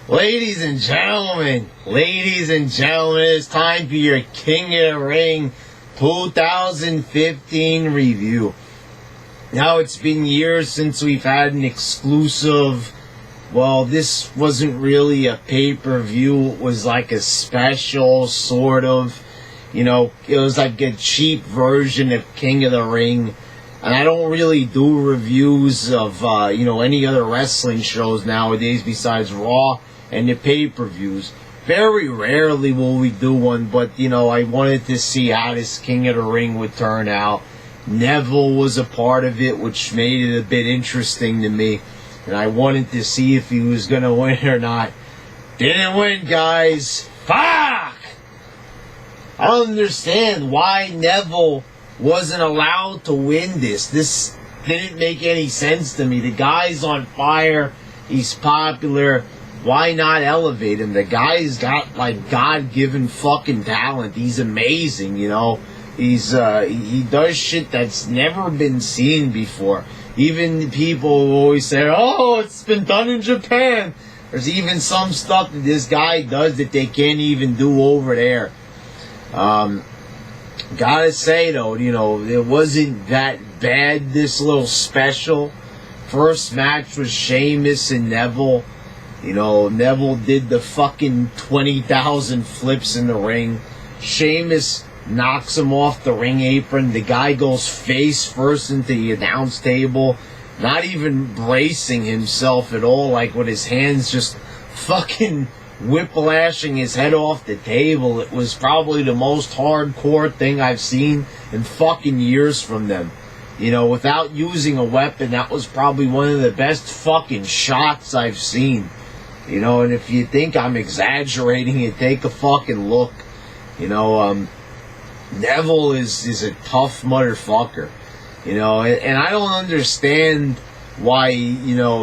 Ladies and gentlemen, it's time for your King of the Ring 2015 review. Now, it's been years since we've had an exclusive. Well, this wasn't really a pay-per-view. It was like a special, sort of. You know, it was like a cheap version of King of the Ring. And I don't really do reviews of, any other wrestling shows nowadays besides Raw and the pay-per-views. Very rarely will we do one, but, I wanted to see how this King of the Ring would turn out. Neville was a part of it, which made it a bit interesting to me. And I wanted to see if he was going to win or not. Didn't win, guys. Fuck! I don't understand why Neville wasn't allowed to win this. This didn't make any sense to me. The guy's on fire. He's popular. Why not elevate him? The guy's got, God-given fucking talent. He's amazing, He's, he does shit that's never been seen before. Even people always say, oh, it's been done in Japan. There's even some stuff that this guy does that they can't even do over there. Gotta say, though, it wasn't that bad, this little special. First match was Sheamus and Neville. Neville did the fucking 20,000 flips in the ring. Sheamus knocks him off the ring apron. The guy goes face first into the announce table, not even bracing himself at all, like with his hands just fucking whiplashing his head off the table. It was probably the most hardcore thing I've seen in fucking years from them. Without using a weapon, that was probably one of the best fucking shots I've seen. And if you think I'm exaggerating it, take a fucking look. Neville is a tough motherfucker. And I don't understand why,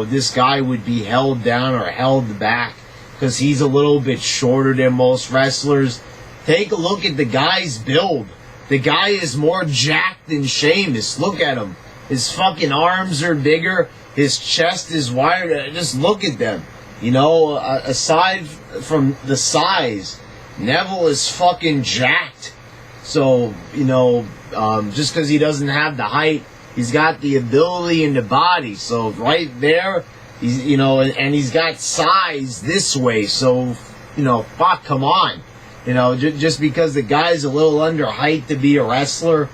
this guy would be held down or held back because he's a little bit shorter than most wrestlers. Take a look at the guy's build. The guy is more jacked than Sheamus. Look at him. His fucking arms are bigger. His chest is wider. Just look at them. Aside from the size, Neville is fucking jacked. So, just because he doesn't have the height, he's got the ability and the body. So right there, he's, and he's got size this way. So, fuck, come on. Just because the guy's a little under height to be a wrestler.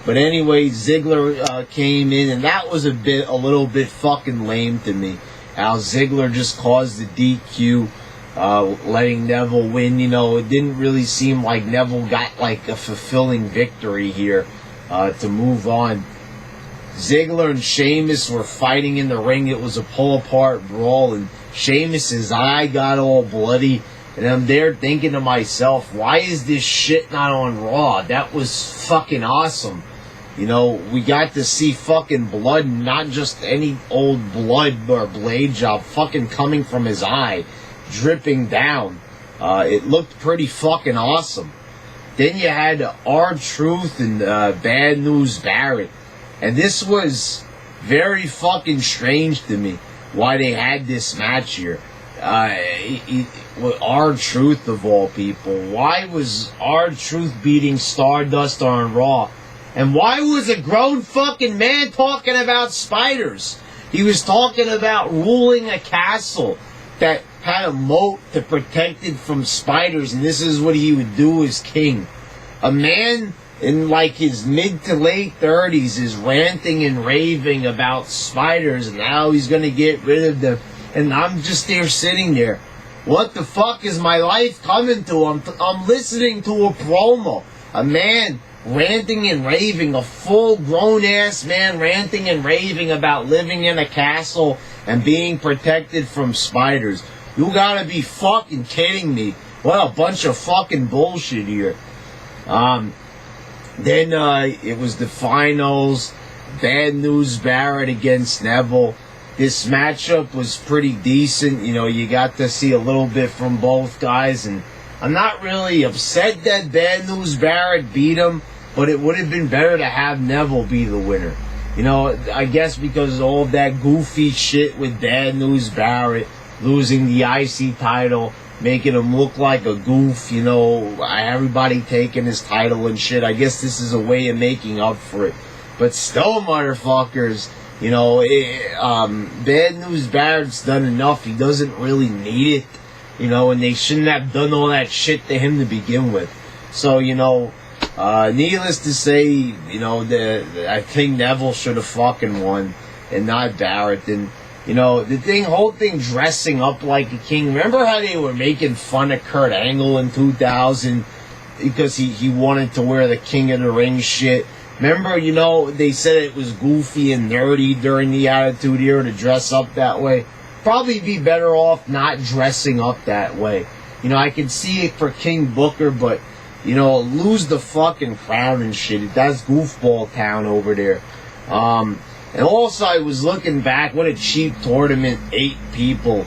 But anyway, Ziggler came in, and that was a little bit fucking lame to me. How Ziggler just caused the DQ, letting Neville win. It didn't really seem like Neville got a fulfilling victory here to move on. Ziggler and Sheamus were fighting in the ring. It was a pull-apart brawl, and Sheamus's eye got all bloody. And I'm there thinking to myself, why is this shit not on Raw? That was fucking awesome. We got to see fucking blood, not just any old blood or blade job, fucking coming from his eye, dripping down. It looked pretty fucking awesome. Then you had R-Truth and Bad News Barrett. And this was very fucking strange to me, why they had this match here. R-Truth of all people. Why was R-Truth beating Stardust on Raw? And why was a grown fucking man talking about spiders? He was talking about ruling a castle that had a moat to protect it from spiders, and this is what he would do as king. A man in his mid to late 30s is ranting and raving about spiders and how he's going to get rid of them. And I'm just there sitting there. What the fuck is my life coming to? I'm listening to a promo. A man ranting and raving, a full-grown ass man ranting and raving about living in a castle and being protected from spiders. You gotta be fucking kidding me. What a bunch of fucking bullshit here. Then it was the finals. Bad News Barrett against Neville. This matchup was pretty decent. You got to see a little bit from both guys, and I'm not really upset that Bad News Barrett beat him, but it would have been better to have Neville be the winner. I guess because of all that goofy shit with Bad News Barrett, losing the IC title, making him look like a goof, you know, everybody taking his title and shit. I guess this is a way of making up for it. But still, motherfuckers, you know, Bad News Barrett's done enough. He doesn't really need it, you know, and they shouldn't have done all that shit to him to begin with. So, you know, needless to say, you know, I think Neville should have fucking won and not Barrett. And, you know, whole thing dressing up like a king. Remember how they were making fun of Kurt Angle in 2000 because he wanted to wear the King of the Ring shit? Remember, you know, they said it was goofy and nerdy during the Attitude Era to dress up that way. Probably be better off not dressing up that way. You know, I could see it for King Booker, but, you know, lose the fucking crown and shit. That's goofball town over there. And also, I was looking back, what a cheap tournament, 8 people.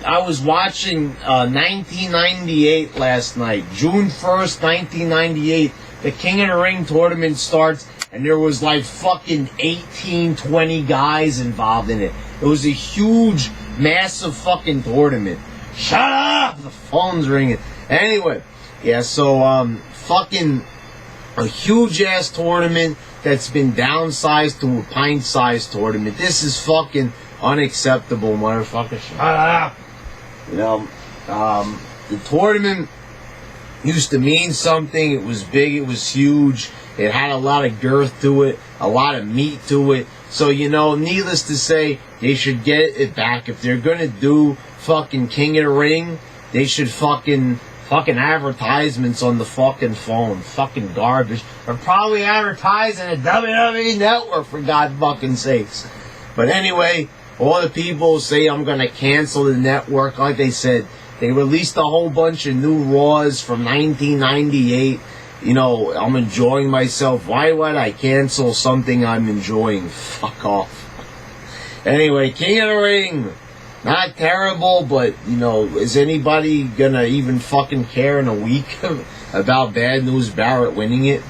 I was watching 1998 last night, June 1st, 1998. The King of the Ring tournament starts, and there was like fucking 18, 20 guys involved in it. It was a huge, massive fucking tournament. Shut up! The phone's ringing. Anyway, yeah, so, fucking a huge-ass tournament that's been downsized to a pint-sized tournament. This is fucking unacceptable, motherfucker. Shut up! You know, the tournament used to mean something. It was big, it was huge, it had a lot of girth to it, a lot of meat to it. So, you know, needless to say, they should get it back. If they're gonna do fucking King of the Ring, they should fucking advertisements on the fucking phone. Fucking garbage. They're probably advertising a WWE network, for God fucking sakes. But anyway, all the people say I'm gonna cancel the network. Like they said, they released a whole bunch of new Raws from 1998. You know, I'm enjoying myself. Why would I cancel something I'm enjoying? Fuck off. Anyway, King of the Ring. Not terrible, but, you know, is anybody gonna even fucking care in a week about Bad News Barrett winning it?